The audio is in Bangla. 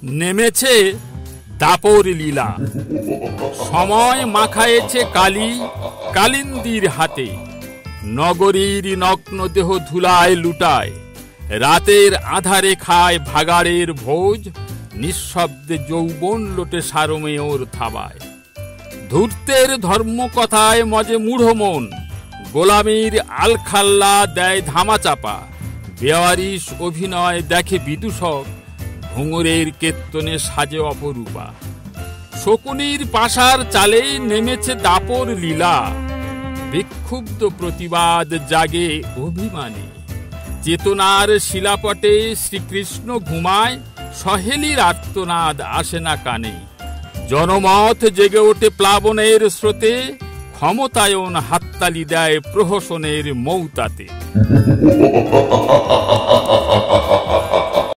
নেমেছে দাপর লীলা, সময় মাখায়েছে কালি কালিন্দির হাতে। নগরীর নগ্ন দেহ ধুলায় লুটায়, রাতের আধারে খায় ভাগাড়ের ভোজ। নিঃশব্দে যৌবন লোটে সারমেয়র থাবায়। ধূর্তের ধর্মকথায় মজে মূঢ় মন, গোলামীর আলখাল্লা দেয় ধামাচাপা। বেওয়ারিশ অভিনয় দেখে বিদূষক, ঘুঙুরের কেত্তনে সাজে অপরূপা। শকুনির পাশার চালেই নেমেছে দাপর লীলা, বিক্ষুব্ধ প্রতিবাদ জাগে অভিমানে। চেতনার শিলাপটে শ্রীকৃষ্ণ ঘুমায়, সহেলির আর্তনাদ আসে না কানে। জনমত জেগে ওঠে প্লাবনের স্রোতে, ক্ষমতায়ন হাততালি দেয় প্রহসনের মৌতাতে।